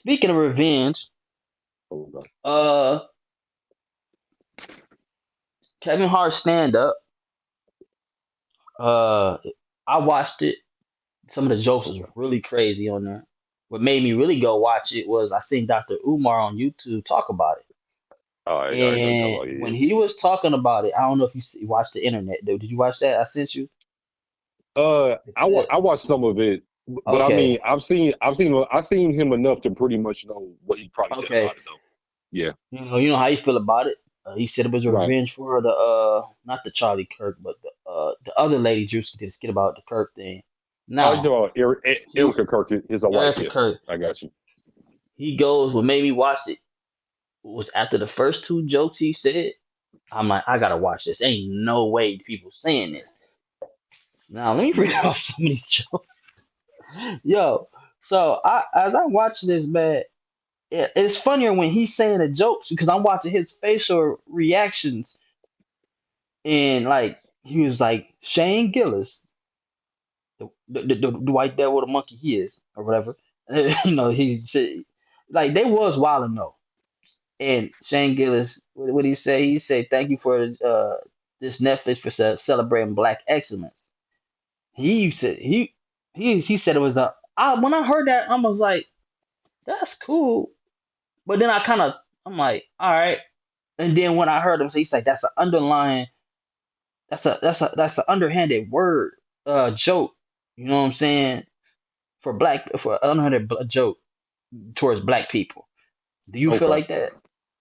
Speaking of revenge, Hold on. uh, Kevin Hart stand up. Uh, I watched it. Some of the jokes was really crazy on there. What made me really go watch it was I seen Dr. Umar on YouTube talk about it. I know you're talking And about when it. he was talking about it, I don't know if you watched the internet. Though. Did you watch that? I sent you the clip. I watched some of it, but I Okay, mean, I've seen him enough to pretty much know what he probably said okay. about it, though. Yeah, You know how you feel about it. He said it was right. revenge for the not the Charlie Kirk, but the other lady Juice could skit about the Kirk thing. Oh, you Now talking about he Erica Kirk, his wife? Eric Yeah, Kirk. I got you. He goes. What made me watch it was after the first two jokes he said. I'm like, I gotta watch this. Ain't no way people saying this. Now let me read off some of these jokes. Yo, so as I watch this, man, it's funnier when he's saying the jokes because I'm watching his facial reactions and like he was like Shane Gillis, the white devil, the monkey he is or whatever. He said like they was wilding though. And Shane Gillis, what he say? He said, "Thank you for this Netflix for celebrating Black excellence." He said he said it was a. When I heard that, I was like, "That's cool," but then I'm like, "All right." And then when I heard him say, he's like, "That's an underlying, that's an underhanded word, joke." You know what I'm saying? For an underhanded joke towards black people. Do you feel Okay. like that?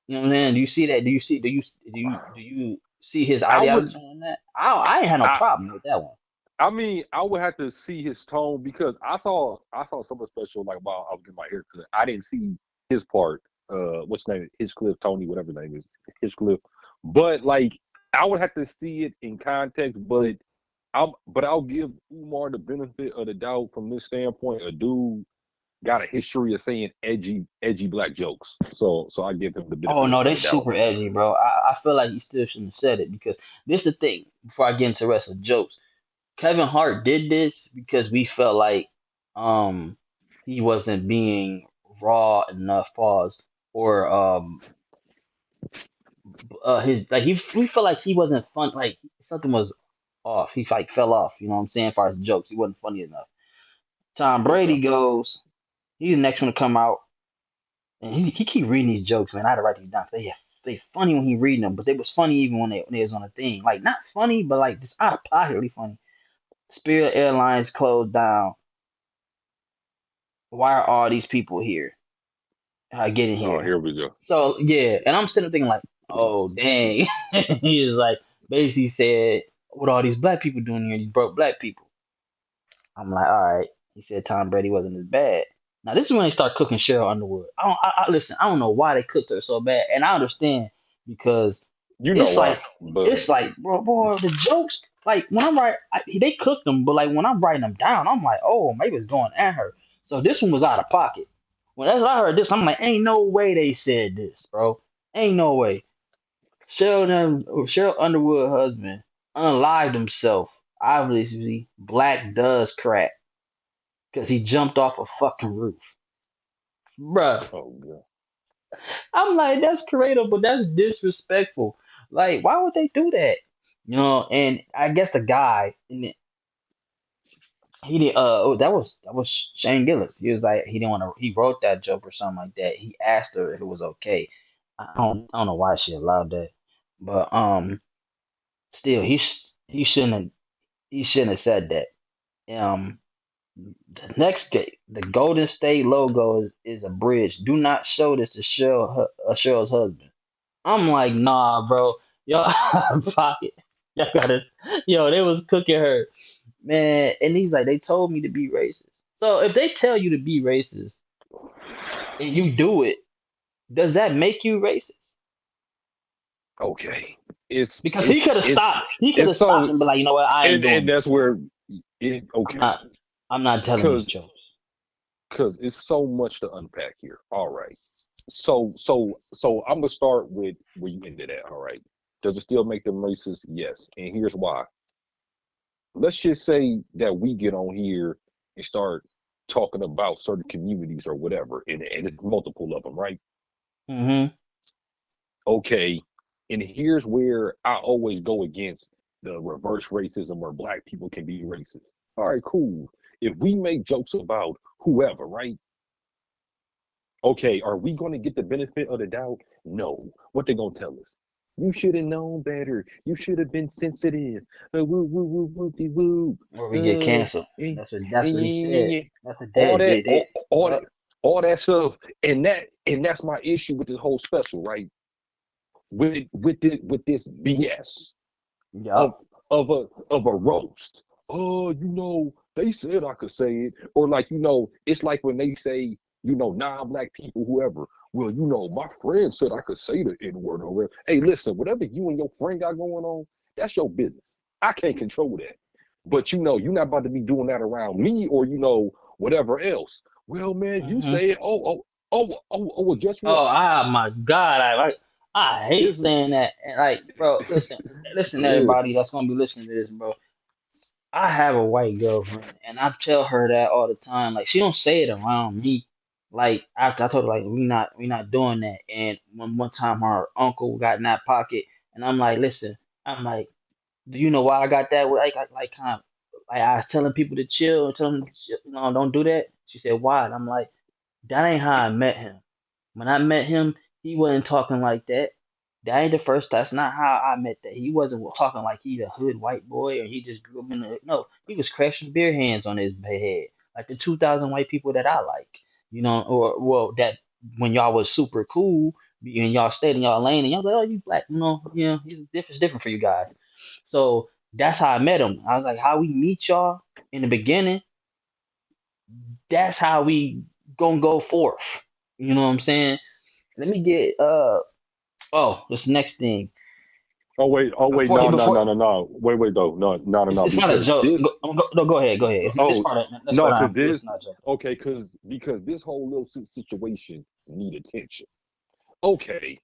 You know what I'm saying? Do you see that? Do you see his I would. ideology on that? I ain't had no I problem with that one. I mean, I would have to see his tone because I saw some special like while I was getting my haircut. I didn't see his part. What's his name? Hitchcliff Tony, whatever his name is, Hitchcliff. But like, I would have to see it in context. I'll give Umar the benefit of the doubt from this standpoint. A dude got a history of saying edgy black jokes, so I give him the Oh benefit no, of they the doubt. super edgy, bro. I feel like he still shouldn't have said it because this is the thing. Before I get into the rest of the jokes, Kevin Hart did this because we felt like um he wasn't being raw enough, pause, or his like he we felt like he wasn't fun, like something was off. He like fell off. You know what I'm saying? As far as jokes, he wasn't funny enough. Tom Okay. Brady goes. He's the next one to come out, and he keep reading these jokes, man. I had to write these down. They funny when he reading them, but they was funny even when they was on a thing. Like not funny, but like just out of pocket, really funny. Spirit Airlines closed down. Why are all these people here? Getting Oh, here? here we go. So yeah, and I'm sitting there thinking like, oh dang. He was like basically said, what are all these black people doing here? These broke black people. I'm like, all right. He said Tom Brady wasn't as bad. Now this is when they start cooking Cheryl Underwood. Listen. I don't know why they cooked her so bad, and I understand because You know it's why, like but bro, the jokes. Like when I'm they cooked them, but like when I'm writing them down, I'm like, oh, maybe it's going at her. So this one was out of pocket. When I heard this, I'm like, ain't no way they said this, bro. Ain't no way. Cheryl Underwood husband unalived himself. Obviously, black does crack because he jumped off a fucking roof. Bruh, oh god. I'm like, that's creative, but that's disrespectful. Like, why would they do that? And I guess the guy, he did. That was Shane Gillis. He was like, he didn't want to. He wrote that joke or something like that. He asked her if it was okay. I don't know why she allowed that, but still, he shouldn't have said that. Um, The next day, the Golden State logo is a bridge. Do not show this to Cheryl's husband. I'm like, nah, bro. Yo, pocket. Y'all gotta, yo, they was cooking her, man. And he's like, they told me to be racist. So if they tell you to be racist and you do it, does that make you racist? Okay. Because he could have stopped. He could It's have so stopped and be like, you know what? I ain't and doing that's this. where it I'm okay. not. I'm not telling these Cause jokes. it's so much to unpack here. All right. So I'm gonna start with where you ended at. All right. Does it still make them racist? Yes. And here's why. Let's just say that we get on here and start talking about certain communities or whatever, and it's multiple of them, right? Mm-hmm. Okay, and here's where I always go against the reverse racism where black people can be racist. All right, cool. If we make jokes about whoever, right? Okay, are we going to get the benefit of the doubt? No. What they going to tell us? You should have known better. You should have been sensitive. Woo, woo, woo, woo, dee, woo. Or we get canceled. Eh, That's what he said. eh, That's what all that that, did. They, all that, yup. all that stuff, and that's my issue with this whole special, right? With this BS of Yup. of a roast. Oh, they said I could say it, or like it's like when they say non-black people, whoever. Well, my friend said I could say the N-word or whatever. Hey, listen, whatever you and your friend got going on, that's your business. I can't control that. But you're not about to be doing that around me or whatever else. Well, man, you Mm-hmm. say it. Well, guess what? Oh, my God. I hate This is saying that. And like, bro, listen, yeah. everybody that's gonna be listening to this, bro. I have a white girlfriend, and I tell her that all the time. Like, she don't say it around me. Like, I told her, like, we not doing that. And one time her uncle got in that pocket, and I'm like, listen, I'm like, do you know why I got that? Like kind of, like I was telling people to chill and tell them, don't do that. She said, why? And I'm like, that ain't how I met him. When I met him, he wasn't talking like that. That ain't the first. That's not how I met that. He wasn't talking like he the hood white boy or he just grew up in the. No, he was crashing beer hands on his head like the 2,000 white people that I like. Or well, that when y'all was super cool and y'all stayed in y'all lane and y'all like, oh, you black, it's different for you guys. So that's how I met him. I was like, how we meet y'all in the beginning. That's how we gonna go forth. You know what I'm saying? Let me get oh, this next thing. Oh wait, Before he no, no, before no, no, no. Wait, though. No, no, no, no, it's not a because joke. this No, go ahead, go ahead. This oh part this no, part because I'm this it's not a joke. okay, because this whole little situation need attention. Okay,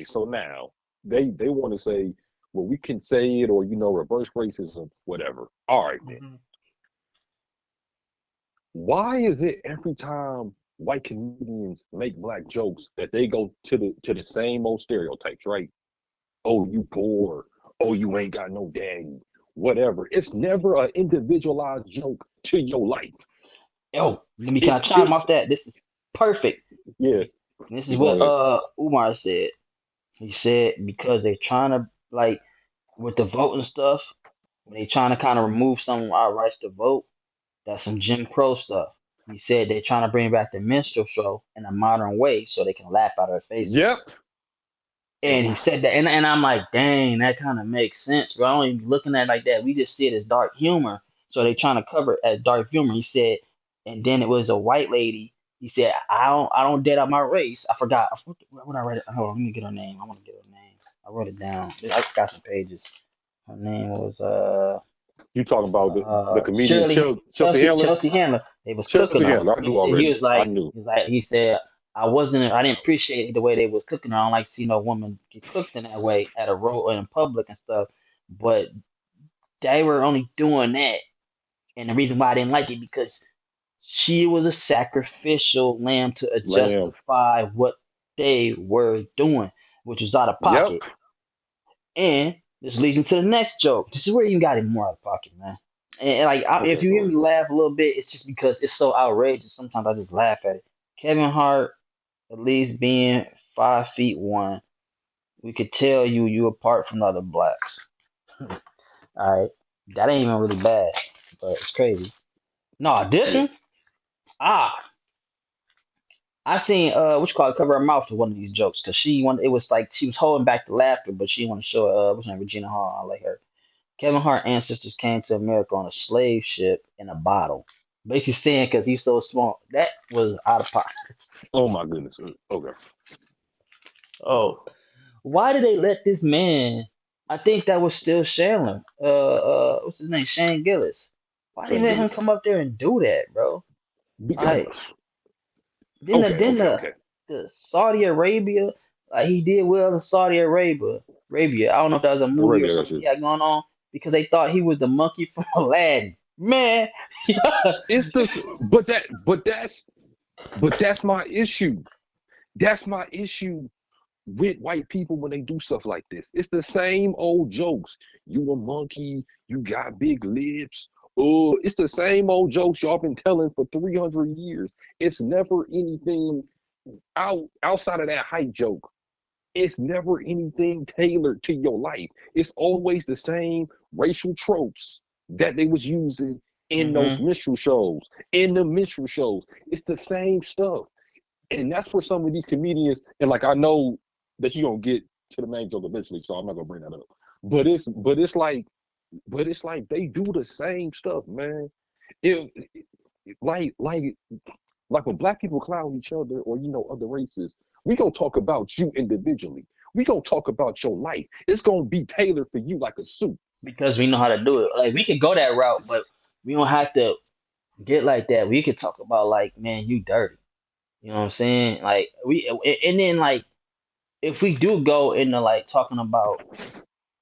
so now they want to say, well, we can say it or reverse racism, whatever. All right then. Hmm. Why is it every time white comedians make black jokes that they go to the same old stereotypes, right? Oh, you poor. Oh, you ain't got no daddy. Whatever. It's never an individualized joke to your life. Yo, let me kind It's of chime it's off that. This is perfect. yeah. This is You go what ahead. Umar said. He said because they're trying to like with the vote and stuff, when they trying to kind of remove some of our rights to vote, that's some Jim Crow stuff. He said they're trying to bring back the minstrel show in a modern way so they can laugh out our faces. Yep. And he said that, and I'm like, dang, that kind of makes sense. But I don't even looking at it like that. We just see it as dark humor, so they trying to cover it as dark humor. He said, and then it was a white lady. He said, I don't dead out my race. I forgot what I read. It. Hold on, let me get her name. I want to get her name. I wrote it down. I got some pages. Her name was You talking about the comedian Shirley Chelsea Handler? Chelsea Handler. They was cooking Chelsea her. Handler. I He knew said he already. was I like knew. he said I didn't appreciate the way they was cooking her. I don't like seeing no woman get cooked in that way at a road in public and stuff. But they were only doing that, and the reason why I didn't like it because she was a sacrificial lamb to Lamb. justify what they were doing, which was out of Yep. pocket. And this leads into the next joke. This is where you got it more out of pocket, man. And like, if Okay, you hear go me ahead. laugh a little bit, it's just because it's so outrageous. Sometimes I just laugh at it. Kevin Hart, at least being 5'1", we could tell you apart from the other blacks. All right, that ain't even really bad, but it's crazy. No, this Yeah. one, ah, I seen what you call it, cover her mouth with one of these jokes because she wanted. It was like she was holding back the laughter, but she didn't want to show what's her name, Regina Hall. I like her. Kevin Hart ancestors came to America on a slave ship in a bottle. Basically saying because he's so small. That was out of pocket. Oh my goodness. Okay. Oh. Why did they let this man? I think that was still Shandler. What's his name? Shane Gillis. Why they Shane let him Gillis. come up there and do that, bro? Because, Like, then the okay, then okay, the, okay. the Saudi Arabia, like he did well in Saudi Arabia. Arabia. I don't know if that was a movie or Arabia, that's something it. he had going on because they thought he was the monkey from Aladdin. Man, It's the but that's my issue. That's my issue with white people when they do stuff like this. It's the same old jokes. You a monkey, you got big lips. Oh, it's the same old jokes y'all been telling for 300 years. It's never anything outside of that height joke. It's never anything tailored to your life. It's always the same racial tropes that they was using in those hmm minstrel shows. In the minstrel shows, it's the same stuff. And that's for some of these comedians. And like I know that you're gonna get to the main joke eventually, so I'm not gonna bring that up. But it's like they do the same stuff, man. It, like when black people clown each other or other races, we gonna talk about you individually. We gonna talk about your life. It's gonna be tailored for you like a suit. because we know how to do it. Like we could go that route, but we don't have to get like that. We could talk about like, man, you dirty. You know what I'm saying? Like and then like if we do go into like talking about,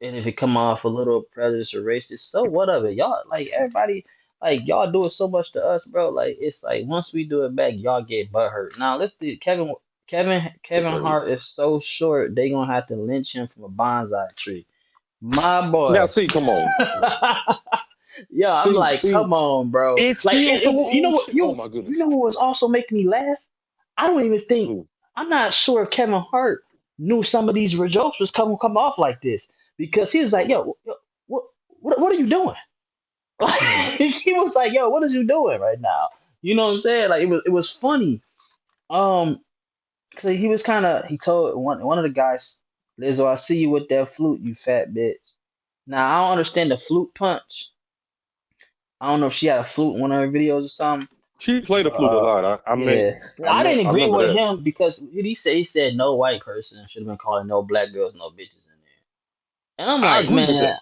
and if it come off a little prejudice or racist, so what of it? Y'all like everybody like y'all do it so much to us, bro. Like it's like once we do it back, y'all get butthurt. Now let's do Yes, Kevin sir. Hart is so short they gonna have to lynch him from a bonsai tree. My Now, boy. see, come on. Yeah, I'm like, See, come on, bro. it's Like still some you know old what shit. Oh my you goodness. know what was also making me laugh? I don't even think Ooh. I'm not sure if Kevin Hart knew some of these jokes was come off like this because he was like, Okay. yo, what what are you doing? Like he was like, yo, what are you doing right now? You know what I'm saying? Like it was funny. Um, cause he was kind of he told one of the guys, Lizzo, I see you with that flute, you fat bitch. Now I don't understand the flute punch. I don't know if she had a flute in one of her videos or something. She played the But flute a lot. yeah, I didn't I agree remember with that. him because he said no white person should have been calling no black girls no bitches in there. And I'm I like, agree with man, that.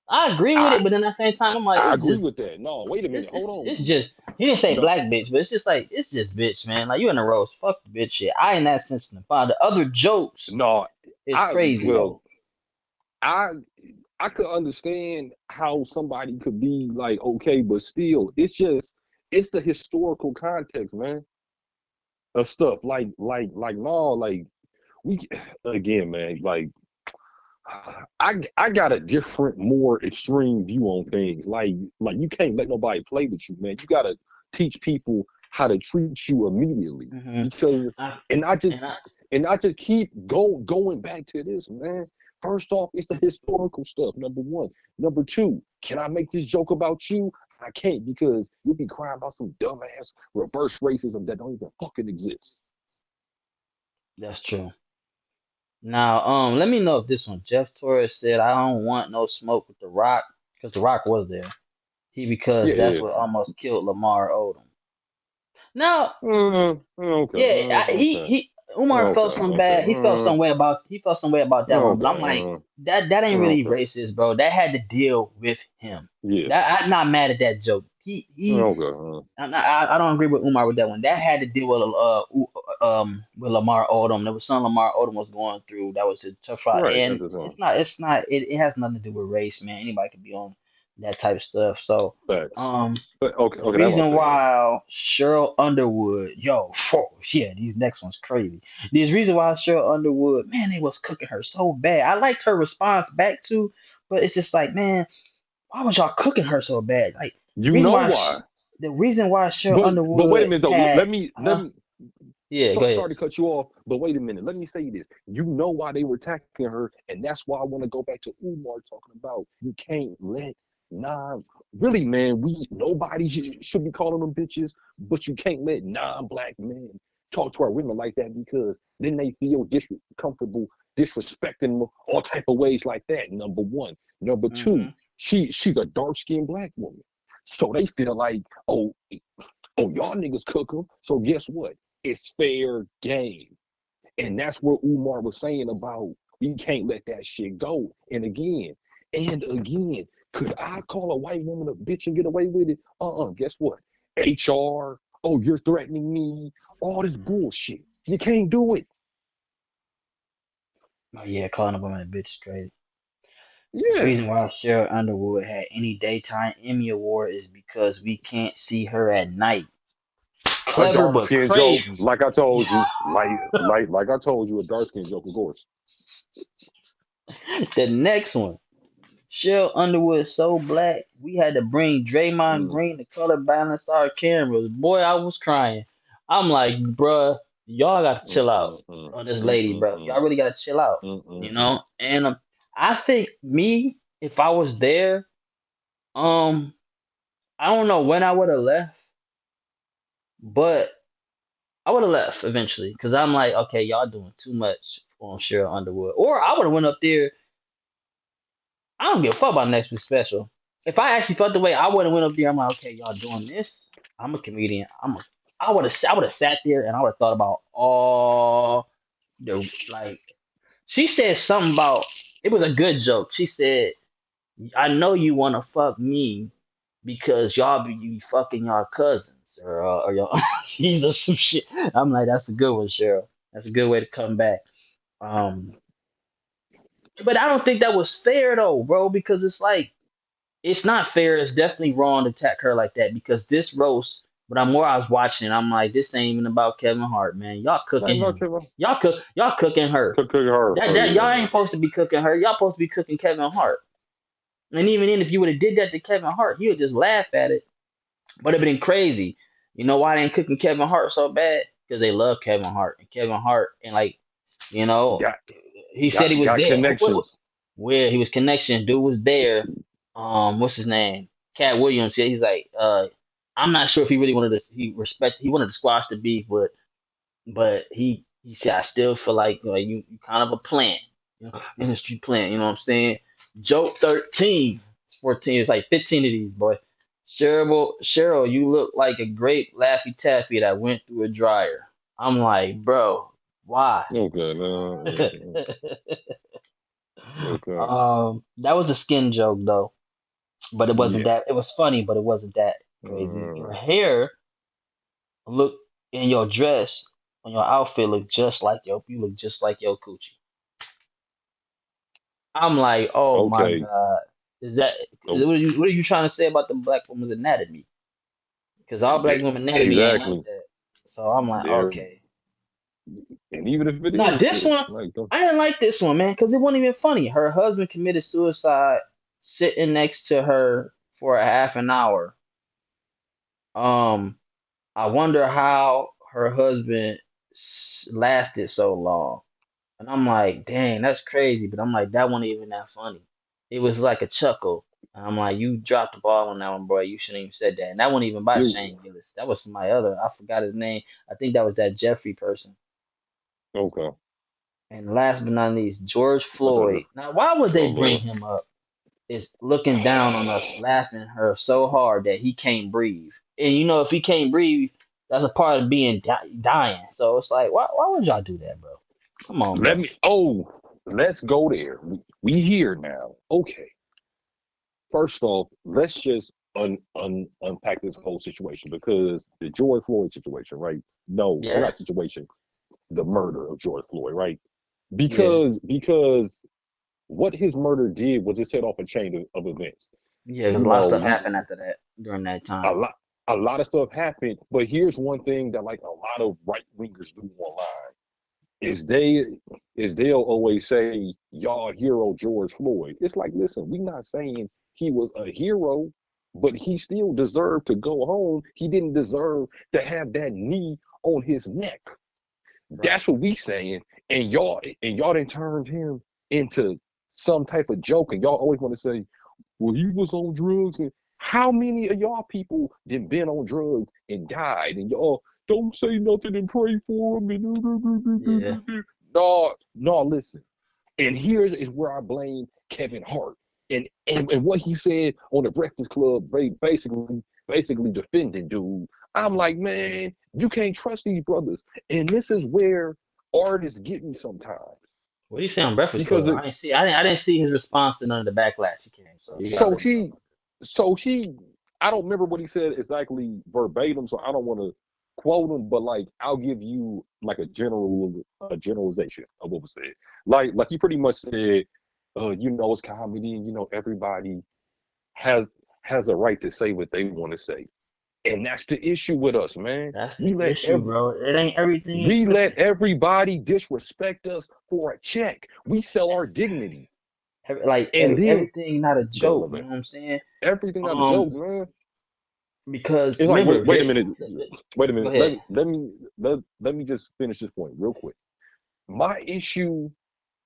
I agree with I it, but then at the same time, I'm like, I it's agree just with that. No, wait a minute. Hold it's on. just he didn't say No, black bitch, but it's just like it's just bitch, man. Like you in a roast, fuck the bitch shit. I ain't that sensitive. The other jokes no. is I crazy well, though. I I could understand how somebody could be like okay, but still, it's the historical context, man, of stuff. Like no, like we again, man. Like I got a different, more extreme view on things. Like you can't let nobody play with you, man. You gotta teach people how to treat you immediately hmm because I, and I and just I and I just keep going back to this, man. First off, it's the historical stuff. Number one. Number two, can I make this joke about you? I can't because you'll be crying about some dumbass reverse racism that don't even fucking exist. that's true. Now, let me know if this one. Jeff Torres said, "I don't want no smoke with the Rock because the Rock was there. Because Yeah, that's yeah. what almost killed Lamar Odom." Now, Okay. yeah, Okay. he Umar Okay. felt some Okay. bad. He felt some way about that one. But I'm like, Okay. that ain't really Okay. racist, bro. That had to deal with him. Yeah. That I'm not mad at that joke. Okay. I don't agree with Umar with that one. That had to deal with Lamar Odom. There was something Lamar Odom was going through. That was a tough fight, Right. That's and the thing. it has nothing to do with race, man. Anybody could be on that type of stuff. So Facts. um But okay. the Okay. That's what I'm reason saying. why Cheryl Underwood, yo, yeah, these next ones crazy. There's reason why Cheryl Underwood, man, they was cooking her so bad. I liked her response back too, but it's just like, man, why was y'all cooking her so bad? Like You reason know why why? the reason why Cheryl But wait a Underwood minute though. had, Let me. yeah, go ahead. Sorry to cut you off, but wait a minute. Let me say this. You know why they were attacking her, and that's why I want to go back to Umar talking about you can't let non really man. We nobody should be calling them bitches, but you can't let non-black men talk to our women like that because then they feel comfortable disrespecting them all type of ways like that. Number one. Number two, hmm she's a dark-skinned black woman, so they feel like oh y'all niggas cook them. So guess what? It's fair game. And that's what Umar was saying about we can't let that shit go. And again, could I call a white woman a bitch and get away with it? Guess what? HR, oh, you're threatening me, all this bullshit. You can't do it. Oh yeah, calling a woman a bitch is crazy. The Yeah, reason why Cheryl Underwood had any daytime Emmy award is because we can't see her at night. a Clever dark but skin joke, crazy. like I told you, like I told you, a dark skin joke, of course. The next one. Cheryl Underwood so black, we had to bring Draymond Mm, Green to color balance our cameras. Boy, I was crying. I'm like, bruh, y'all got to mm, chill out mm, mm, on this mm, lady, mm, bro. mm, Y'all really got to chill out, mm, mm, you mm. know. And I think me, if I was there, um, I don't know when I would have left, but I would have left eventually because I'm like, okay, y'all doing too much on Cheryl Underwood, or I would have went up there. I don't give a fuck about next week's special. If I actually felt the way I would have went up there, I'm like, okay, y'all doing this. I'm a comedian. I would have sat there and I would have thought about all the like. She said something about it was a good joke. She said, "I know you want to fuck me because y'all be fucking y'all cousins or y'all he's or some shit." I'm like, that's a good one, Cheryl. That's a good way to come back. Um, but I don't think that was fair though, bro, because it's like it's not fair. It's definitely wrong to attack her like that because this roast. But I'm more I was watching it, I'm like, this ain't even about Kevin Hart, man. Y'all Ain't cooking about him. Kevin. Y'all cooking her. Cook her. Oh That y'all ain't yeah. supposed to be cooking her. Y'all supposed to be cooking Kevin Hart. And even then, if you would have did that to Kevin Hart, he would just laugh at it. But it'd been crazy. You know why they ain't cooking Kevin Hart so bad? Because they love Kevin Hart and Kevin Hart and like, you know, Got he said he was got there. connections. Where he was connection, dude was there. What's his name? Cat Williams. Yeah, he's like, I'm not sure if he really wanted to. He wanted to squash the beef, but he said I still feel like you kind of a plant, industry plant. You know what I'm saying? Joke 13, 14. It's like 15 of these, boy. Cheryl, you look like a grape Laffy Taffy that went through a dryer. I'm like, bro, why? Okay, man. Okay. That was a skin joke though, but it wasn't Yeah. that. It was funny, but it wasn't that crazy. Your Uh, hair look in your dress on your outfit look just like you look just like your coochie. I'm like, oh my okay. god, is that Oh, what are you trying to say about the black woman's anatomy? Because all black yeah, women anatomy ain't like exactly. that. So I'm like, There, okay. and even if it Now is, this one, like, don't. I didn't like this one, man, because it wasn't even funny. Her husband committed suicide sitting next to her for a half an hour. Um, I wonder how her husband lasted so long. And I'm like, dang, that's crazy. But I'm like, that wasn't even that funny. It was like a chuckle. And I'm like, you dropped the ball on that one, bro. You shouldn't even said that. And that wasn't even by You Shane Gillis. That was my other. I forgot his name. I think that was that Jeffrey person. okay? And last but not least, George I thought Floyd. Now, why would oh they bring Lord. him up? Is looking down on us, laughing at her so hard that he can't breathe. And if he can't breathe, that's a part of being dying. So it's like, why would y'all do that, bro? Come on, Let bro. me. Oh, let's go there. We here now. Okay. First off, let's just unpack this whole situation because the George Floyd situation, right? No, Yeah, not situation. The murder of George Floyd, right? yeah, Because what his murder did was it set off a chain of events. yeah. Because You a lot of know, stuff happened after that during that a time. lot a lot of stuff happened, but here's one thing that like a lot of right wingers do online is they'll always say y'all hero George Floyd. It's like, listen, we not saying he was a hero, but he still deserved to go home. He didn't deserve to have that knee on his neck. Right. That's what we saying. And y'all didn't turn him into some type of joke. And y'all always want to say, well, he was on drugs. And how many of y'all people did been on drugs and died? And y'all don't say nothing and pray for him. Yeah. No, no, listen. And here's is where I blame Kevin Hart. And what he said on the Breakfast Club, basically defending dude. I'm like, man, you can't trust these brothers. And this is where artists get me sometimes. What do you say on Breakfast Because Club? I didn't see. I didn't see his response to none of the backlash he came. So you gotta so let me know he about so he I don't remember what he said exactly verbatim, so I don't want to quote him, but like I'll give you like a generalization of what was said. Like he pretty much said, it's comedy, and everybody has has a right to say what they want to say. And that's the issue with us, man. That's the We let issue, every bro. It ain't everything. we let Listen, everybody disrespect us for a check. We sell our that's dignity. like And then everything not a go, joke. my You man. know what I'm saying? Everything not a Um, joke, man. because It's like, remember, wait a minute. Wait a go minute. ahead. Let me just finish this point real quick. My issue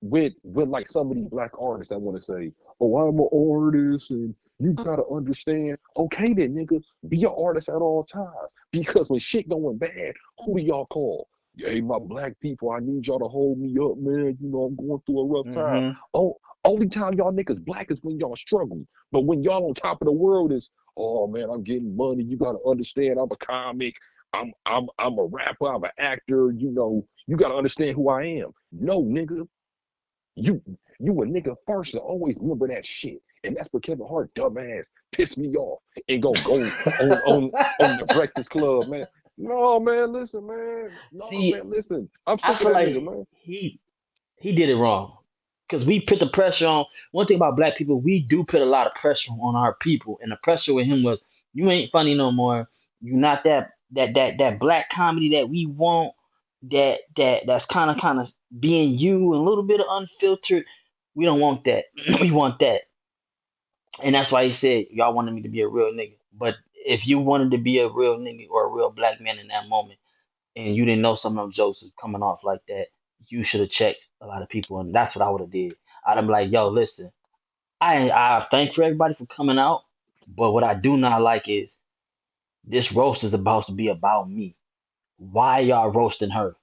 with like some of these black artists that want to say, "Oh, I'm an artist, and you gotta understand." Okay, then, nigga, be an artist at all times. Because when shit going bad, who do y'all call? Hey, my black people, I need y'all to hold me up, man. I'm going through a rough time. Hmm. Oh, only time y'all niggas black is when y'all struggle. But when y'all on top of the world is, oh man, I'm getting money. You gotta understand, I'm a comic. I'm a rapper. I'm an actor. You gotta understand who I am. No, nigga, you you a nigga first, so always remember that shit. And that's what Kevin Hart dumbass pissed me off and gonna go on the Breakfast Club, man. No, man, listen, man. No, See, man, listen. I'm I sick of feel that like nigga, man. he did it wrong because we put the pressure on. One thing about black people, we do put a lot of pressure on our people, and the pressure with him was, you ain't funny no more. You not that black comedy that we want. That's kind of being you and a little bit of unfiltered. We don't want that. We want that, and that's why he said y'all wanted me to be a real nigga. But if you wanted to be a real nigga or a real black man in that moment and you didn't know some of them jokes was coming off like that, you should have checked a lot of people, and that's what I would have did. I'd have been like, "Yo, listen, I thank for everybody for coming out, but what I do not like is this roast is about to be about me. Why y'all roasting her?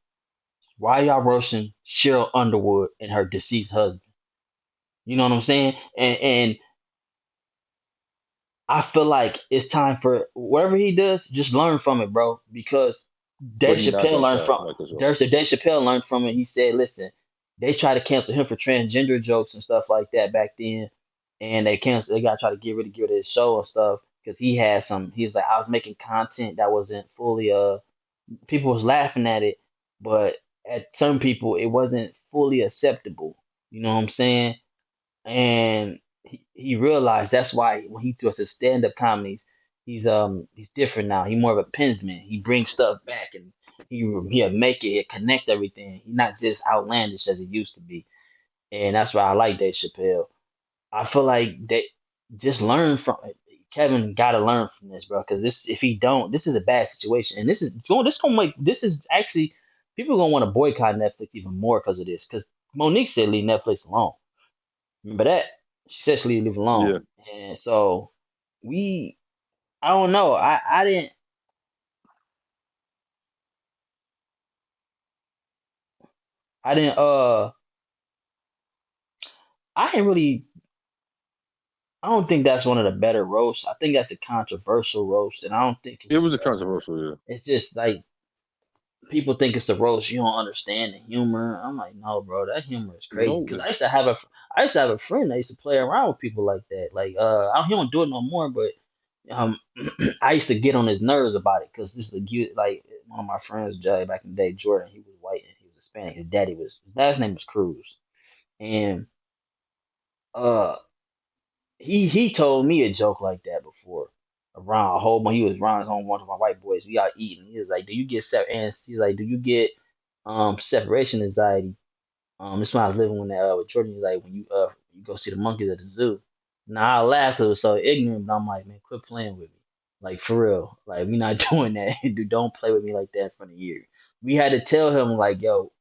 Why y'all roasting Cheryl Underwood and her deceased husband? You know what I'm saying? And I feel like it's time for whatever he does, just learn from it, bro. Because But Dave he not Chappelle that learned guy. from Like a joke. Dave Chappelle learned from it. He said, "Listen, they tried to cancel him for transgender jokes and stuff like that back then, and they canceled. They got to try to get rid of his show and stuff because he had some. He's like, I was making content that wasn't fully people was laughing at it, but at some people it wasn't fully acceptable. You know what I'm saying? And he realized that's why when he does his stand up comedies, he's different now. He's more of a pensman. He brings stuff back and he'll make it, he'll connect everything. He's not just outlandish as he used to be. And that's why I like Dave Chappelle. I feel like they just learn from Kevin. Got to learn from this, bro. Because this, if he don't, this is a bad situation, and this is actually people gonna want to boycott Netflix even more because of this. Because Monique said leave Netflix alone. Remember that? She said she leave alone. Yeah. And so we I don't know. I didn't I didn't really I don't think that's one of the better roasts. I think that's a controversial roast and I don't think It was a controversial, yeah. it's just like people think it's a roast, you don't understand the humor. I'm like, no, bro, that humor is crazy. No, Cause it's I used to have a friend that used to play around with people like that. Like he don't do it no more, but um I used to get on his nerves about it because this is like one of my friends, Jay, back in the day, Jordan. He was white and he was Hispanic. His dad's name was Cruz, and uh, he told me a joke like that before around a whole bunch. He was around home one of my white boys. We out eating. He was like, "Do you get and he's like, "Do you get separation anxiety?" This when I was living with Jordan. He's like, "When you go see the monkeys at the zoo." Now I laugh because it was so ignorant, but I'm like, "Man, quit playing with me." Like for real. Like we not doing that. Dude, don't play with me like that in front of you. We had to tell him like, yo,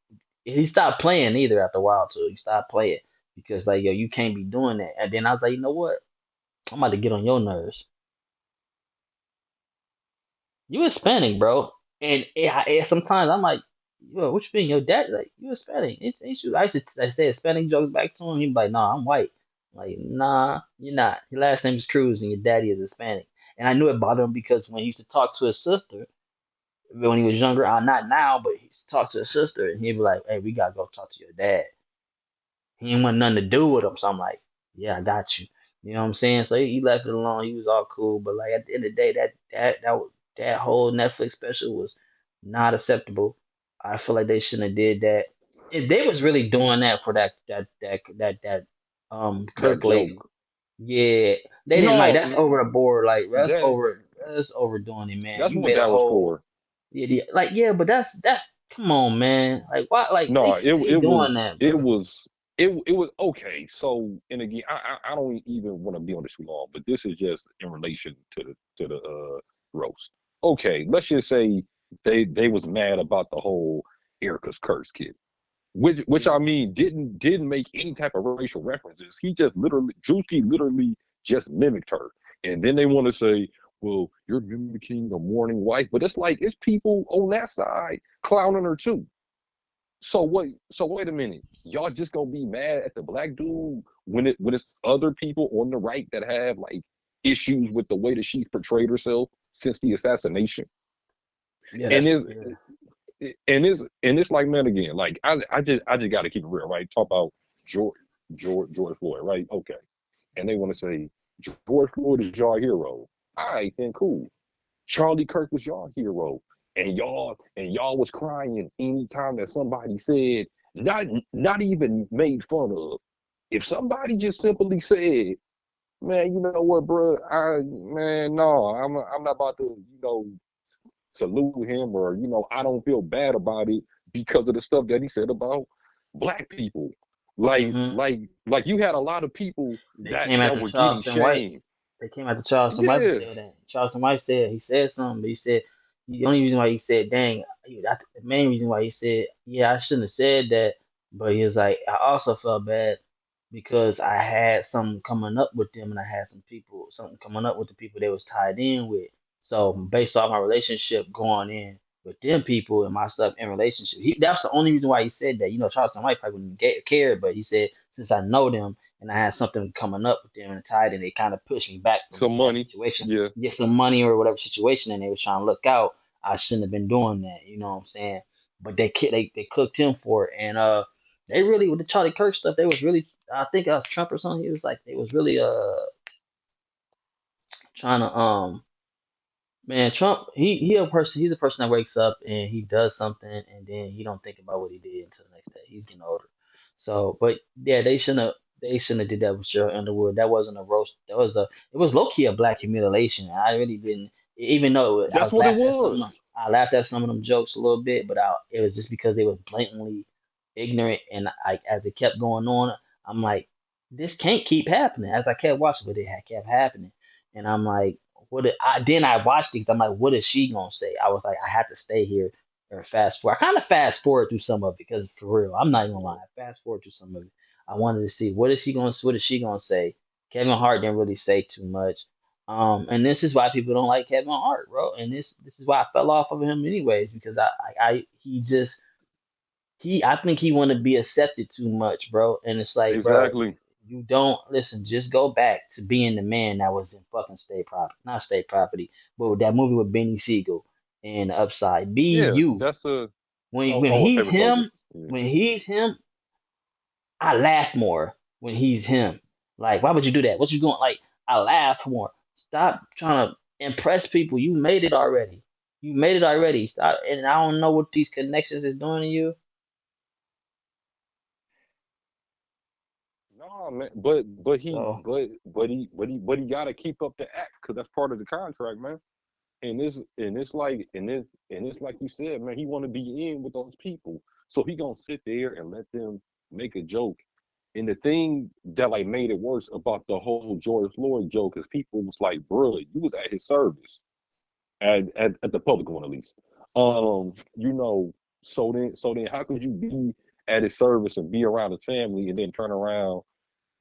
he stopped playing either after a while too. He stopped playing because like, yo, you can't be doing that. And then I was like, you know what? I'm about to get on your nerves. You Hispanic, bro. And sometimes I'm like, yo, what you mean? Your dad, like, you Hispanic. Ain't you? I say Hispanic jokes back to him. He'd be like, nah, I'm white. I'm like, nah, you're not. Your last name is Cruz and your daddy is Hispanic. And I knew it bothered him because when he used to talk to his sister, when he was younger, not now, but he used to talk to his sister and he'd be like, hey, we gotta go talk to your dad. He didn't want nothing to do with him. So I'm like, yeah, I got you. You know what I'm saying? So he left it alone. He was all cool. But like at the end of the day, that whole Netflix special was not acceptable. I feel like they shouldn't have did that. If they was really doing that for that Kirk That lady. joke. Yeah, they didn't like that's No, over the board. Like that's that's overdoing it, man. that's You what made a that was whole for. like yeah, but that's come on, man. Like why? Like they No, stay it doing was that, it bro. was it was okay. So, and again, I don't even want to be on this too long, but this is just in relation to the roast. Okay, let's just say they was mad about the whole Erica's curse kid, which I Yeah, mean didn't make any type of racial references. He just literally Drewski literally just mimicked her, and then they want to say, well, you're mimicking the mourning wife, but it's like it's people on that side clowning her too. So what? So wait a minute. Y'all just gonna be mad at the black dude when it's other people on the right that have like issues with the way that she portrayed herself since the assassination? yeah, And that's is yeah. and it's like man again. Like I just got to keep it real, right? Talk about George George Floyd, right? Okay. And they want to say George Floyd is your hero. All right, then cool. Charlie Kirk was your hero, and y'all was crying anytime that somebody said not even made fun of. If somebody just simply said, "Man, you know what, bro? No, I'm not about to salute him or I don't feel bad about it because of the stuff that he said about black people." Hmm. Like you had a lot of people They that came after were getting Charleston White. shamed. They came after Charleston White for saying that. Yes, Charleston White said he said something, but he said the only reason why he said, "Dang," the main reason why he said, "Yeah, I shouldn't have said that," but he was like, "I also felt bad because I had something coming up with them, and I had something coming up with the people they was tied in with. So based off my relationship going in with them people and my stuff in relationship, that's the only reason why he said that. You know, Charleston White probably wouldn't care, but he said since I know them." And I had something coming up with them and tied, and they kind of pushed me back from some that money. situation, Yeah, get some money or whatever situation, and they was trying to look out. I shouldn't have been doing that, you know what I'm saying? But they cooked him for it, and they really with the Charlie Kirk stuff, they was really I think I was Trump or something. He was like they was really trying to man, Trump, he's a person that wakes up and he does something and then he don't think about what he did until the next day. He's getting older. So, but yeah, they shouldn't have did that with Cheryl Underwood. That wasn't a roast. It was low key a black humiliation. I really didn't even though I that's was what it laughing at some of them. was. I laughed at some of them jokes a little bit, but it was just because they was blatantly ignorant and I as it kept going on, I'm like, this can't keep happening. As I kept watching, but kept happening. And I'm like, then I watched it 'cause I'm like, what is she gonna say? I was like, I had to stay here or fast forward. I kind of fast forward through some of it because for real, I'm not even gonna lie. I fast forward through some of it. I wanted to see what is she gonna say. Kevin Hart didn't really say too much. And this is why people don't like Kevin Hart, bro. And this is why I fell off of him anyways because he just I think he want to be accepted too much, bro. And it's like, bro, Exactly. you don't listen. Just go back to being the man that was in fucking State Property, not State Property, but with that movie with Benny Siegel and Upside. Be Yeah, you. that's a When a he's favorite soldier. him, Yeah. when he's him, I laugh more when he's him. Like, why would you do that? What you going? Like, I laugh more. Stop trying to impress people. You made it already. You made it already. And I don't know what these connections is doing to you. No man, So. but he got to keep up the act because that's part of the contract, man. And it's like you said, man. He want to be in with those people, so he gonna sit there and let them make a joke. And the thing that like made it worse about the whole George Floyd joke is people was like, "Bro, you was at his service at the public one at least." You know, so then how could you be at his service and be around his family and then turn around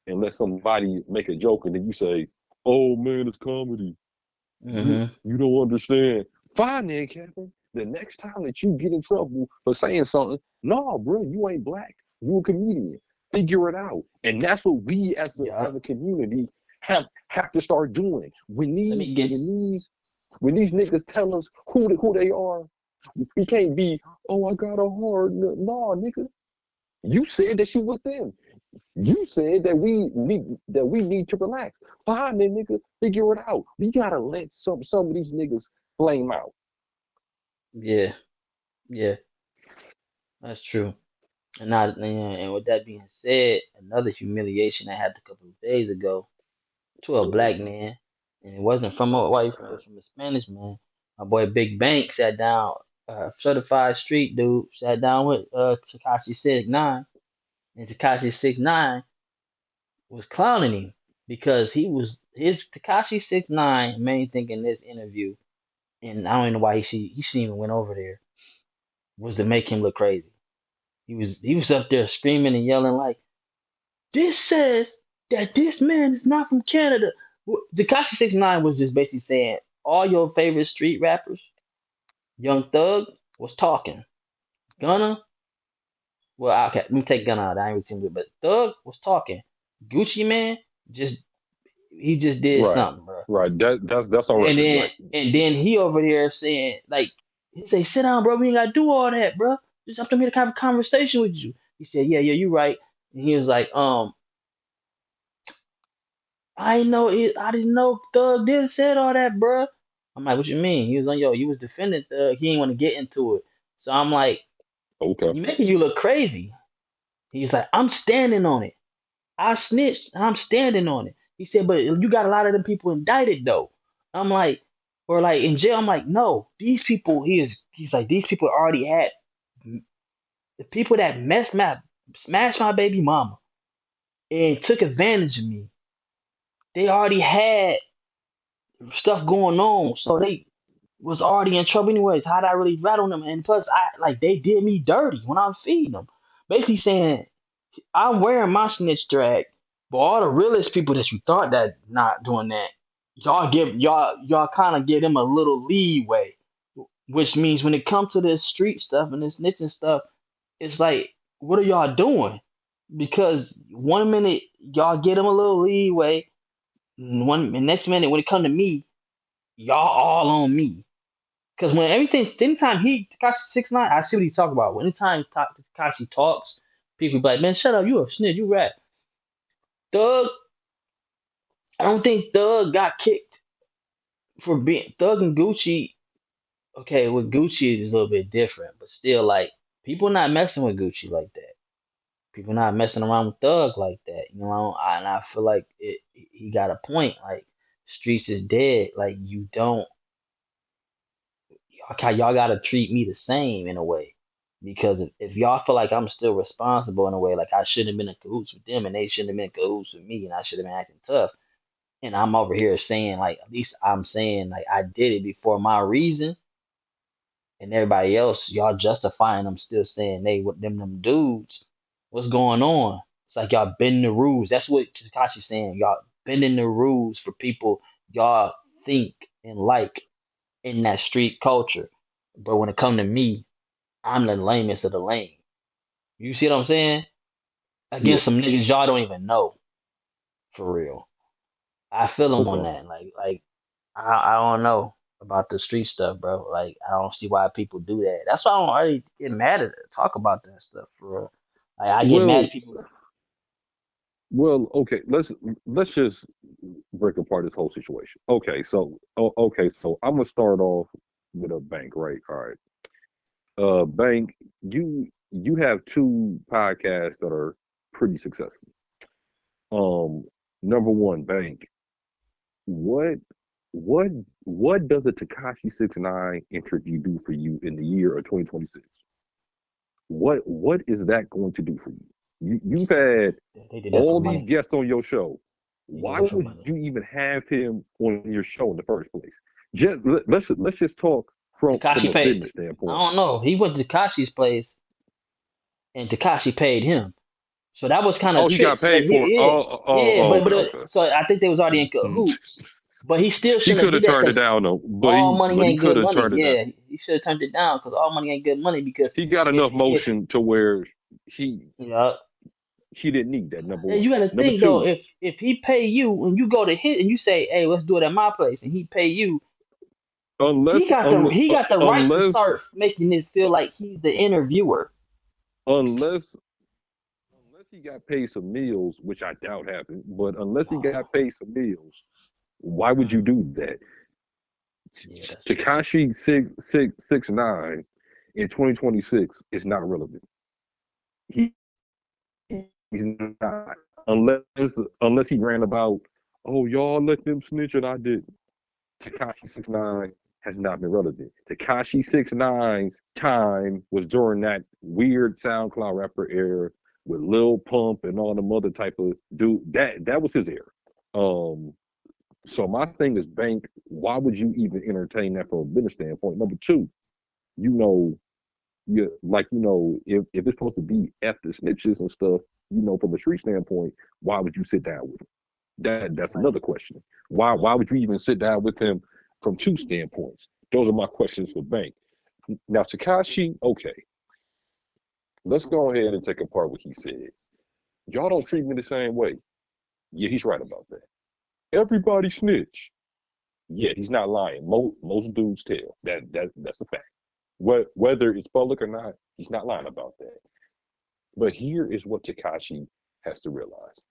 and let somebody make a joke and then you say, "Oh man, it's comedy. Hmm. You don't understand." Fine then, Kevin. The next time that you get in trouble for saying something, no, bro, you ain't black. You a comedian. Figure it out. And that's what we Yeah. as a community have to start doing. Let me get. When these niggas tell us who they are, we can't be, oh, I got a hard no, nigga. You said that you with them. You said that we need to relax. Fine, then, nigga, figure it out. We gotta let some of these niggas flame out. Yeah. Yeah. That's true. And with that being said, another humiliation that happened a couple of days ago to a black man, and it wasn't from a white friend, it was from a Spanish man. My boy Big Bank sat down, certified street dude, sat down with Takashi 6ix9ine, and Takashi 6ix9ine was clowning him because he was his Takashi 6ix9ine main thing in this interview, and I don't know why he shouldn't even went over there, was to make him look crazy. He was up there screaming and yelling like, "This says that this man is not from Canada." Tekashi 6ix9ine was just basically saying all your favorite street rappers, Young Thug was talking, Gunna, well, okay, let me take Gunna out. I ain't really seen it, but Thug was talking. Gucci Man just he just did Right. something, bro. Right. That's on And record. then Right. and then he over there saying like he say, "Sit down, bro. We ain't gotta do all that, bro. Just have to make a kind of conversation with you." He said, "Yeah, you right." And he was like, I ain't know it. I didn't know Thug did said all that, bruh. I'm like, what you mean? He was like, yo, you was defending Thug. He didn't want to get into it. So I'm like, Okay. you making you look crazy. He's like, I'm standing on it. I snitched. I'm standing on it. He said, but you got a lot of them people indicted though. I'm like, or like in jail. I'm like, no, these people. He's like, these people already had the people that smashed my baby mama and took advantage of me. They already had stuff going on, so they was already in trouble anyways. How'd I really rat on them? And plus, I like they did me dirty when I was feeding them. Basically saying I'm wearing my snitch drag, but all the realest people that you thought that not doing that, y'all kind of give them a little leeway, which means when it comes to this street stuff and this snitching stuff, it's like, what are y'all doing? Because one minute y'all get them a little leeway, the next minute when it come to me, y'all all on me. Because when anytime Takashi 6ix9ine, I see what he's talking about. Anytime Takashi talks, people be like, man, shut up, you a snitch, you rap. Thug, I don't think Thug got kicked for being Thug and Gucci. Okay, with Gucci is a little bit different, but still, like, people not messing with Gucci like that. People not messing around with Thug like that. And I feel like he got a point. Like, streets is dead. Like, you don't okay, y'all gotta treat me the same in a way. Because if y'all feel like I'm still responsible in a way, like I shouldn't have been in cahoots with them and they shouldn't have been in cahoots with me and I should have been acting tough. And I'm over here saying like at least I'm saying like I did it before my reason and everybody else, y'all justifying them still saying they with them dudes. What's going on? It's like y'all bending the rules. That's what Takashi's saying. Y'all bending the rules for people y'all think and like in that street culture. But when it come to me, I'm the lamest of the lame. You see what I'm saying? Yeah. Against some niggas y'all don't even know for real. I feel them on Okay. that. I don't know about the street stuff, bro. Like I don't see why people do that. That's why I don't really get mad at it. Talk about that stuff for real. Like I get mad Well, at people. okay. Let's just break apart this whole situation. Okay. So I'm gonna start off with a bank, right? All right. Bank, you have two podcasts that are pretty successful. Um, Number one, Bank. What what what does a Takashi 69 interview do for you in the year of 2026? What is that going to do for you? You've had They did that for all these money. guests on your show. They did Why that for would money. you even have him on your show in the first place? Let's just talk from Takashi a paid. business I standpoint. don't know. He went to Takashi's place and Takashi paid him. So that was kind of Oh, he got tricks. Like paid for. yeah. Okay, okay. So I think they was already in Mhm. cahoots. But he still He shouldn't have could did have that turned it because down though, all money but he ain't could good have money. turned it down. Yeah, he should have turned it down because all money ain't good money. Because He got enough if motion to where he you know, he didn't need that. Number and one. you got to Number think though, two, if he pay you and you go to his and you say, hey, let's do it at my place, and he pay you, unless un, he got the right to unless start making it feel like he's the interviewer. unless unless he got paid some meals, which I doubt happened, but unless he got paid some meals, why would you Mm, do that? yeah, that's true. Takashi 669 in 2026 is not relevant. he, he's not, unless he ran about, oh y'all let them snitch and I didn't. Tekashi 69 has not been relevant. Tekashi 69's time was during that weird SoundCloud rapper era with Lil Pump and all them other type of dude. That was his era. Um, so my thing is, Bank, why would you even entertain that from a business standpoint? Number two, you know, if it's supposed to be after snitches and stuff, from a street standpoint, why would you sit down with him? That's Right. another question. Why would you even sit down with him from two standpoints? Those are my questions for Bank. Now Takashi, okay, let's go ahead and take apart what he says. Y'all don't treat me the same way. Yeah, he's right about that. Everybody snitch. Yeah, he's not lying. Most dudes tell. That's a fact. Whether it's public or not, he's not lying about that. But here is what Takashi has to realize.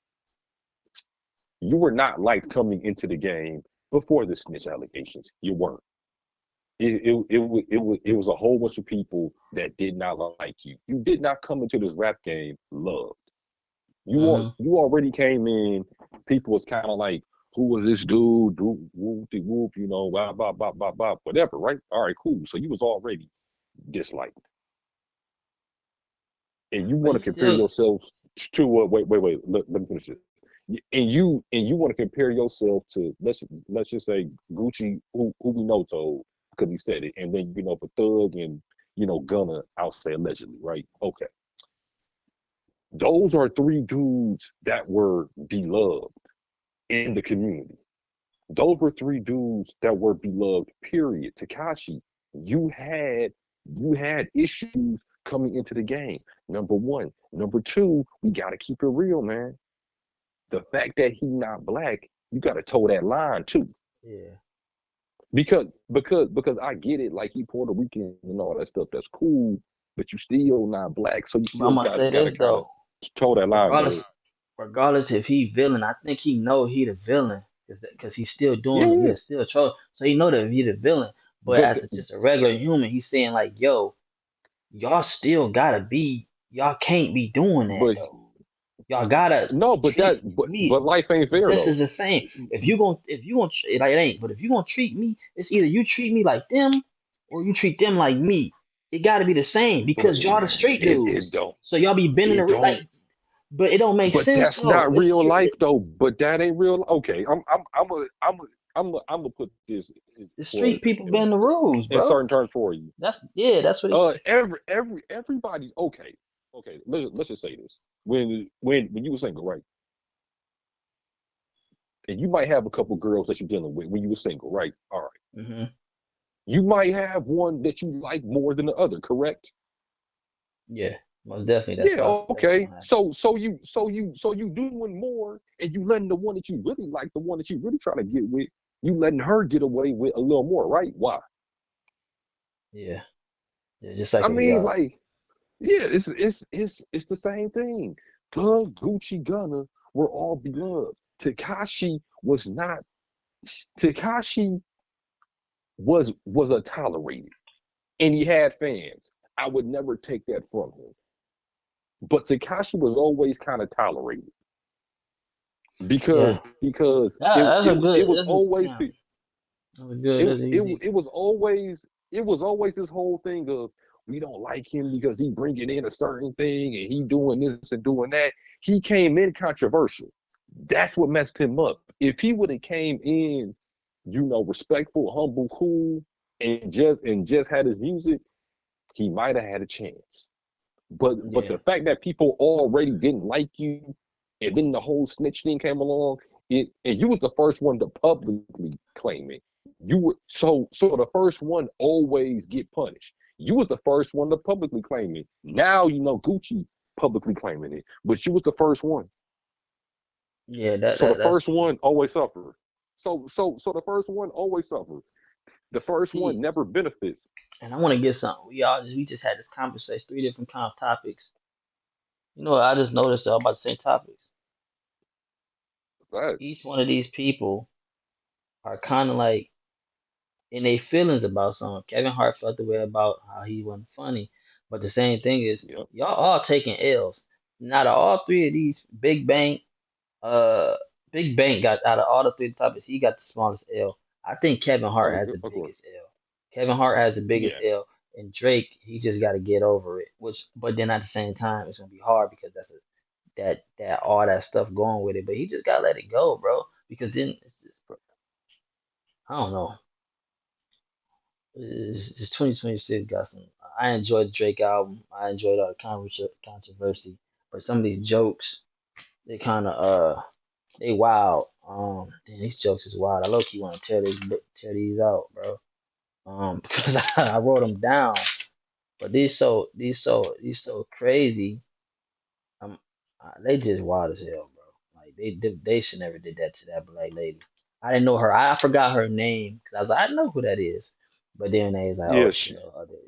You were not liked coming into the game before the snitch allegations. You weren't. It was a whole bunch of people that did not like you. You did not come into this rap game loved. Mm-hmm. You already came in. People was kind of like, who was this dude? Whoop de whoop, blah blah blah blah blah, whatever, right? All right, cool. So you was already disliked, and you But want he to compare still, yourself to wait. Let me finish this. And you want to compare yourself to let's just say Gucci, who we know told because he said it, and then for Thug and Gunna, I'll say allegedly, right? Okay, those are three dudes that were beloved in the community. Those were three dudes that were beloved. Period. Takashi, you had you had issues coming into the game. Number one, number two, we gotta keep it real, man. The fact that he not black, you gotta toe that line too. yeah. Because I get it, like he Puerto Rican and all that stuff. That's cool, but you still not black, so you But I'm still gonna say gotta this kind of though. toe that line. Go Regardless, ahead. regardless if he villain, I think he know he the villain because he's still doing it. Yeah, He's still troll, so he know that he the villain. But but as just a regular human, he's saying like, "Yo, y'all still gotta be. Y'all can't be doing that but though. Y'all gotta no, but treat but me life ain't fair just as though. the same. If you gonna like it ain't, but if you gonna treat me, it's either you treat me like them or you treat them like me. It gotta be the same But because y'all the straight it dudes. don't. So y'all be bending It the like, don't. but it don't make But sense that's though. not It's real life though. But that ain't real. Okay, I'm gonna put this the for street people bend the rules, in bro. certain terms for you. That's what it. Everybody. Okay. Let's just say this. When you were single, right? And you might have a couple girls that you're dealing with when you were single, right? All right. Hmm. You might have one that you like more than the other, correct? Yeah, most definitely. Yeah, That's okay. gonna happen. So you doing more and you letting the one that you really like, the one that you really trying to get with, you letting her get away with a little more, right? Why? Yeah, yeah, just like I every mean, artist. like, yeah, it's the same thing. Thug, Gucci, Gunna were all beloved. Takashi was not. Takashi was a tolerated, and he had fans. I would never take that from him. But Takashi was always kind of tolerated Yeah, because it was That's a always yeah. That was good. That's easy. it was always this whole thing of we don't like him because he bringing in a certain thing and he doing this and doing that. He came in controversial. That's what messed him up. If he would have came in, respectful, humble, cool, and just had his music, he might have had a chance. But Yeah, the fact that people already didn't like you, and then the whole snitch thing came along, and you was the first one to publicly claim it. You were so the first one always get punished. You was the first one to publicly claim it. Now Gucci publicly claiming it, but you was the first one. yeah. So the That's first true. one always suffer. So the first one always suffers. The first one See, never benefits. and I want to get something. We just had this conversation, three different kind of topics. You know, I just noticed they're all about the same topics. Facts. Each one of these people are kind of like in their feelings about something. Kevin Hart felt the way about how he wasn't funny. But the same thing is, Yep. y'all all taking L's. Out of all three of these, uh, Big Bang got out of all the three topics, he got the smallest L. I think Kevin Hart has the Of course. biggest L. Kevin Hart has the biggest Yeah. L, and Drake, he just got to get over it. Which, but then at the same time, it's gonna be hard because that all that stuff going with it. But he just gotta let it go, bro. Because then it's just, I don't know. It's 2026 got some. I enjoyed the Drake album. I enjoyed all the controversy, but some of these jokes, they kind of they wild. Damn, these jokes is wild. I low key want to tear these out, bro. Because I wrote them down, but these so crazy. Um, they just wild as hell, bro. Like they should never did that to that black lady. I didn't know her. I forgot her name because I was like, I know who that is. But then they was like, oh, Yeah.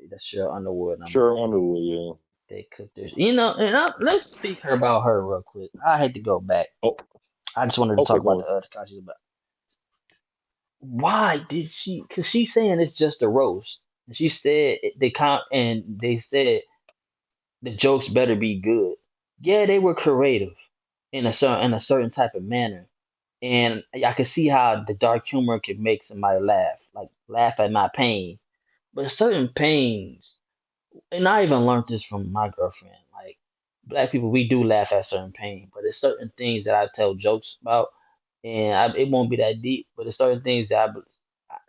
That's Cheryl Underwood. And I'm like, Sure, Underwood. Yeah. they cooked this. And let's speak her about her real quick. I hate to go back. Oh, I just wanted to okay, talk go about the on. other Takashi about why did she? Because she's saying it's just a roast. And she said they said the jokes better be good. Yeah, they were creative in a certain type of manner, and I can see how the dark humor could make somebody laugh, like laugh at my pain. But certain pains, and I even learned this from my girlfriend. Like black people, we do laugh at certain pain, but there's certain things that I tell jokes about, and it won't be that deep. But there's certain things that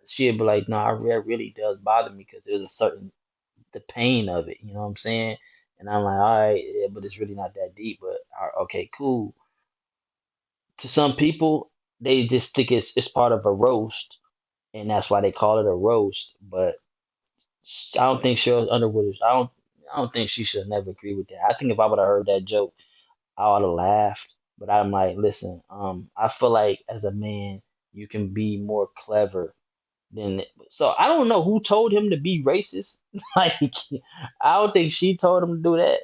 she'll be like, "No, it really does bother me because there's a certain the pain of it." You know what I'm saying? And I'm like, "All right, yeah, but it's really not that deep." But okay, cool. To some people, they just think it's part of a roast, and that's why they call it a roast. But I don't think Cheryl Underwood is. I don't think she should never agree with that. I think if I would have heard that joke, I would have laughed. But I'm like, listen, I feel like as a man, you can be more clever than. So I don't know who told him to be racist. Like, I don't think she told him to do that.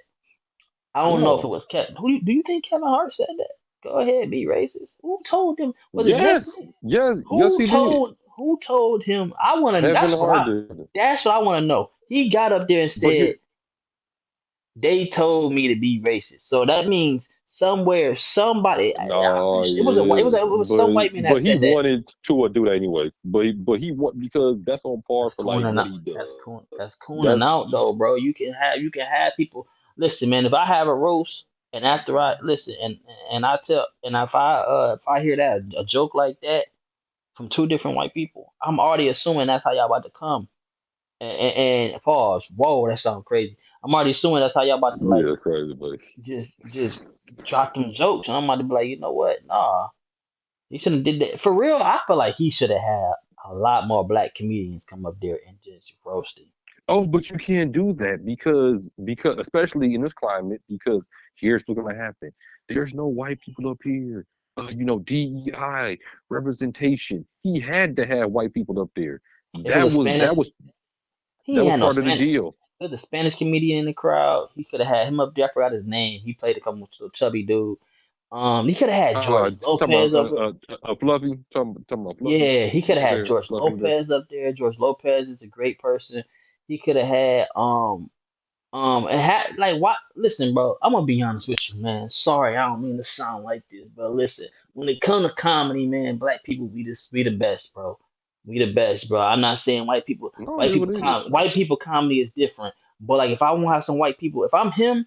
I don't know if it No. was Kevin. Do you think Kevin Hart said that? Go ahead, be racist. Who told him? Was it Yes. Netflix? Yes. Yes, he did. Who told him? I want to. Kevin Hart did. That's what I want to know. He got up there and But said here, they told me to be racist. So that means somewhere somebody. no, It was yeah, it was some white man that he said that. wanted to do that anyway. But he want because that's on par That's for like cooning what out. he does. That's cooning That's out though, bro. You can have people. Listen, man. If I have a roast and after I listen and I tell and if I hear that a joke like that from two different white people, I'm already assuming that's how y'all about to come. And pause. Whoa, that sounds crazy. I'm already assuming that's how y'all about to like yeah, crazy, but just drop them jokes. And I'm about to be like, you know what? Nah, he shouldn't did that. For real, I feel like he should have had a lot more black comedians come up there and just roast it. oh, but you can't do that because especially in this climate because here's what's gonna happen. There's no white people up here. DEI representation. He had to have white people up there. It was a Spanish. He That ain't was had no part of the Spanish. deal. There was a Spanish comedian in the crowd. He could have had him up there. I forgot his name. He played a couple chubby dude. He could have had George Talking about Lopez up. Fluffy. Talking about Fluffy Yeah, he could have up had there. George Fluffy up there. Lopez up there. George Lopez is a great person. He could have had and like what? Listen, bro. I'm gonna be honest with you, man. Sorry, I don't mean to sound like this, but listen. When it come to comedy, man, black people we the best, bro. We the best, bro. I'm not saying No, it is what it is. white people comedy is different, but like if I want to have some white people, if I'm him,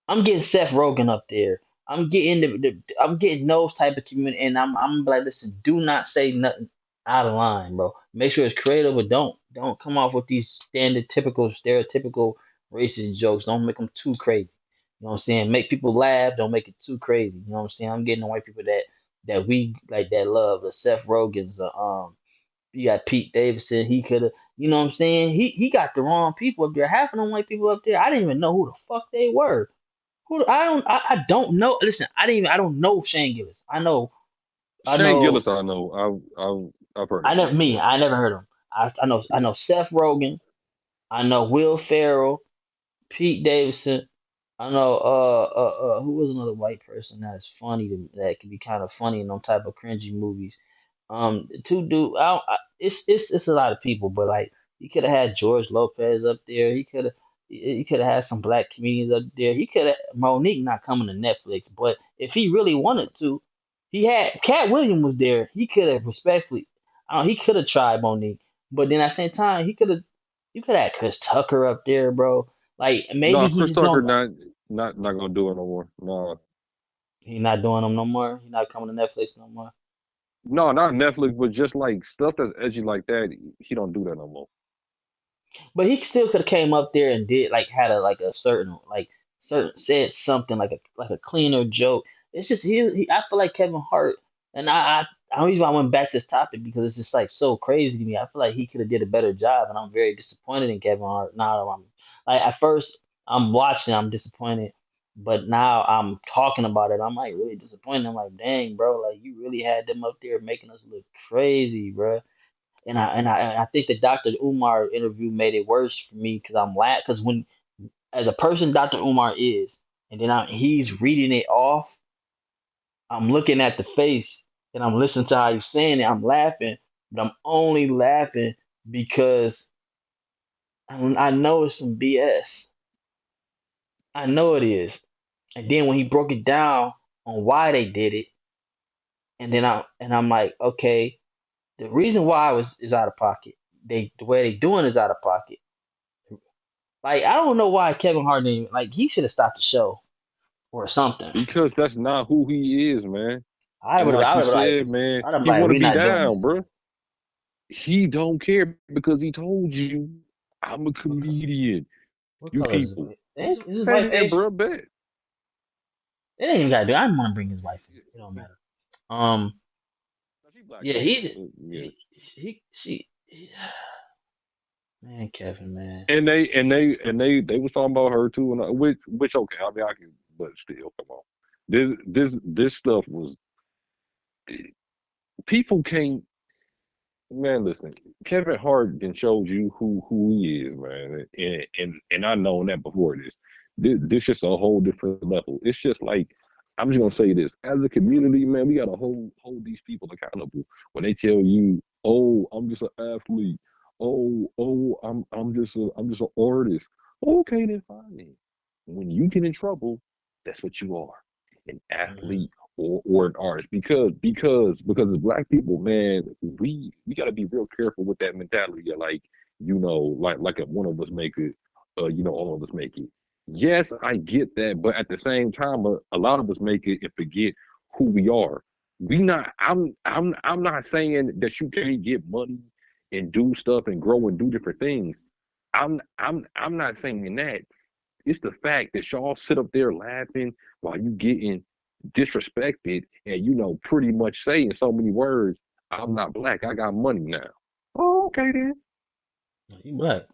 I'm getting Seth Rogen up there. I'm getting I'm getting those type of community, and I'm like, listen, do not say nothing out of line, bro. Make sure it's creative, but don't come off with these standard, typical, stereotypical racist jokes. Don't make them too crazy. You know what I'm saying? Make people laugh. Don't make it too crazy. You know what I'm saying? I'm getting the white people that we like that love the Seth Rogens, you got Pete Davidson. He could have, you know what I'm saying? He got the wrong people up there. Half of them white people up there, I didn't even know who the fuck they were. I don't know. Listen, I don't know Shane Gillis. I Shane know Gillis, I know. I've heard of him before. I never heard of him. I Yeah. know Seth Rogen. I know Will Ferrell, Pete Davidson. I know who was another white person that's funny that can be kind of funny in them type of cringy movies. The two dude, it's a lot of people, but like he could have had George Lopez up there. He could have. He could have had some black comedians up there. He could have Monique not coming to Netflix, but if he really wanted to, he had Cat Williams was there. He could have respectfully, he could have tried Monique, but then at the same time, he could have, you could have Chris Tucker up there, bro. Like maybe No, he Chris just Tucker don't. not gonna do it no more. No, He not doing them no more. He not coming to Netflix no more. no, not Netflix, but just like stuff that's edgy like that. He don't do that no more. But he still could have came up there and did like had a like a certain like certain said something like a cleaner joke. It's just I feel like Kevin Hart, and I reason why I went back to this topic because it's just like so crazy to me. I feel like he could have did a better job, and I'm very disappointed in Kevin Hart. Now I'm like at first I'm watching, I'm disappointed, but now I'm talking about it. I'm like really disappointed. I'm like, dang, bro, like you really had them up there making us look crazy, bro. And I think the Dr. Umar interview made it worse for me because I'm laughing because when as a person Dr. Umar is, and then he's reading it off, I'm looking at the face and I'm listening to how he's saying it. I'm laughing, but I'm only laughing because I know it's some BS. I know it is. And then when he broke it down on why they did it, and I'm like, okay, the reason why was is out of pocket. The way they doing is out of pocket. Like I don't know why Kevin Hart didn't like he should have stopped the show or something. Because that's not who he is, man. I And would have like I you would have like said, man, I'd have he like want to we're be not doing this down, today. bro. He don't care because he told you, I'm a What co- comedian. what You color is his people, wife? Is his okay wife then, Asian? bro. Bet. It ain't even gotta do. I don't want to bring his wife in. It don't matter. Um, No, she black yeah, though. he's Yeah. man, Kevin, man. And they was talking about her too, and which okay. I mean, I can, but still, come on. This stuff was people can't. Man, listen, Kevin Hart then showed you who he is, man, and I known that before this. This just a whole different level. It's just like I'm just gonna say this: as a community, man, we gotta hold these people accountable when they tell you, "Oh, I'm just an athlete. Oh, I'm just an artist." Okay, then fine. Then. When you get in trouble, that's what you are, an Mm, athlete or an artist because as black people, man, we got to be real careful with that mentality of like like if one of us make it, all of us make it. Yes, I get that, but at the same time, a lot of us make it and forget who we are. We not. I'm not saying that you can't get money and do stuff and grow and do different things. I'm not saying that. It's the fact that y'all sit up there laughing while you getting disrespected and pretty much saying so many words. I'm not black. I got money now. Oh, okay then. he black.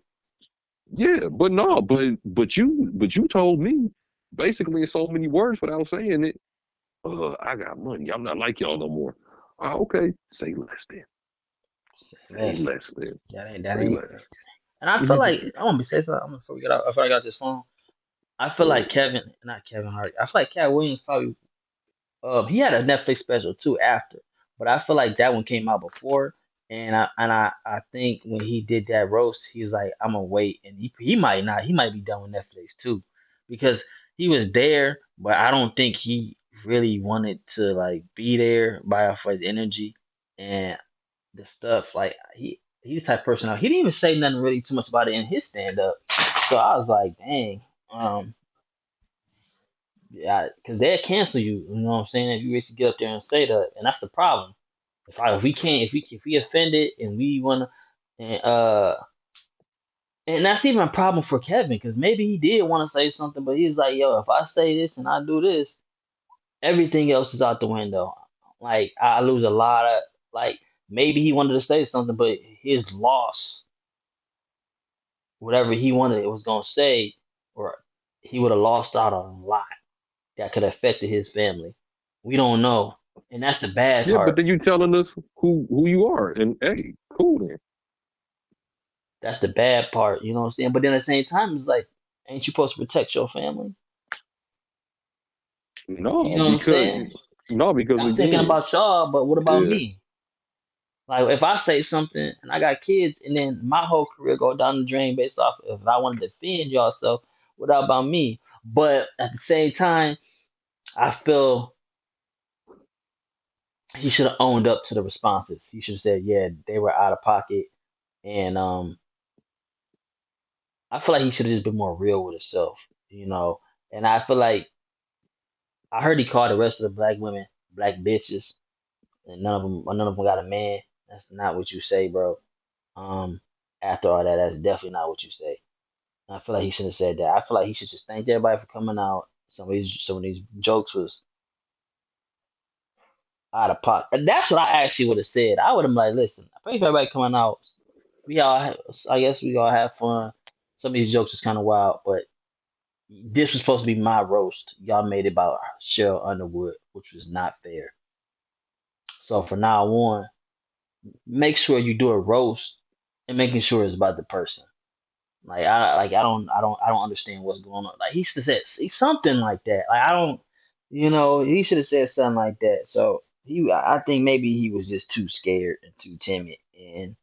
Yeah, but no, but you told me basically in so many words without saying it. I got money. I'm not like y'all no more. Okay, say less then. Say Less. less then. That Say ain't. less. And I feel like I'm gonna be saying something. I'm gonna forget. I forgot I got this phone. I feel Go like ahead. not Kevin Hart. I feel like Cat Williams probably. He had a Netflix special too after, but I feel like that one came out before. And I think when he did that roast, he's like, I'm gonna wait, and he might not. He might be done with Netflix too, because he was there, but I don't think he really wanted to like be there by off his energy and the stuff. Like he's the type of person. He didn't even say nothing really too much about it in his stand up. So I was like, dang. Yeah, because they'll cancel you. You know what I'm saying? If you really get up there and say that, and that's the problem. If we can't, if we offended and we wanna, and and that's even a problem for Kevin because maybe he did want to say something, but he's like, yo, if I say this and I do this, everything else is out the window. Like I lose a lot of like maybe he wanted to say something, but his loss, whatever he wanted it was gonna say, or he would have lost out on a lot that could have affected his family. We don't know, and that's the bad Yeah, but part. then you telling us who you are, and hey, cool then. That's the bad part. You know what I'm saying? But then at the same time, it's like, ain't you supposed to protect your family? You No, know what I'm because saying? no, because I'm thinking again, about y'all, but what about yeah, me? Like if I say something and I got kids, and then my whole career go down the drain based off if I want to defend y'all, so what about me? But at the same time, I feel he should have owned up to the responses. He should have said, yeah, they were out of pocket, and I feel like he should have just been more real with himself, you know. And I feel like I heard he called the rest of the black women black bitches, and none of them got a man. That's not what you say, bro. Um, After all that, that's definitely not what you say. I feel like he should have said that. I feel like he should just thank everybody for coming out. Some of these jokes was out of pocket. And that's what I actually would have said. I would have been like, listen, I thank everybody coming out. I guess we all have fun. Some of these jokes was kind of wild, but this was supposed to be my roast. Y'all made it about Cheryl Underwood, which was not fair. So from now on, make sure you do a roast and making sure it's about the person. I don't understand what's going on. Like he should have said something like that. Like I don't, he should have said something like that. So I think maybe he was just too scared and too timid, and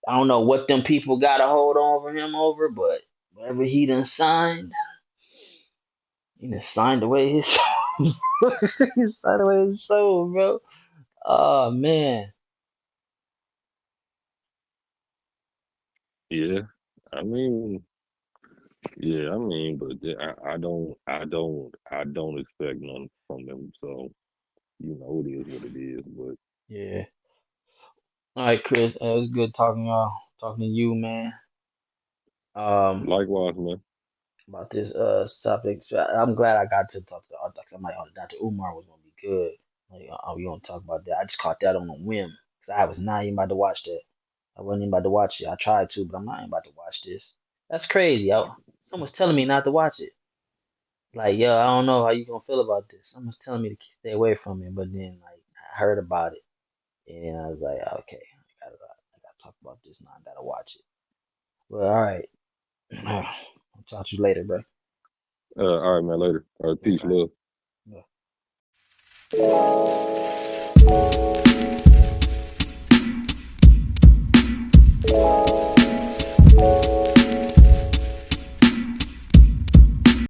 I don't know what them people got a hold over him over, but whatever he done signed away his soul. He signed away his soul, bro. Oh man, Yeah, I mean, yeah, I mean, but I don't expect none from them. So it is what it is. But yeah. All right, Chris, it was good talking to you, man. Um, likewise, man. about this subject. So I'm glad I got to talk to Dr. I'm like, oh, Dr. Umar was gonna be good. Like, oh, we gonna talk about that. I just caught that on a whim. 'Cause I was not even about to watch that. I wasn't even about to watch it. I tried to, but I'm not even about to watch this. That's crazy. Someone's telling me not to watch it. Like, yo, I don't know how you gonna feel about this. Someone's telling me to stay away from it, but then like I heard about it, and I was like, okay, I gotta talk about this now. I gotta watch it. Well, all right. I'll talk to you later, bro. All right, man. Later. All right, Yeah, peace, bye. love. Yeah.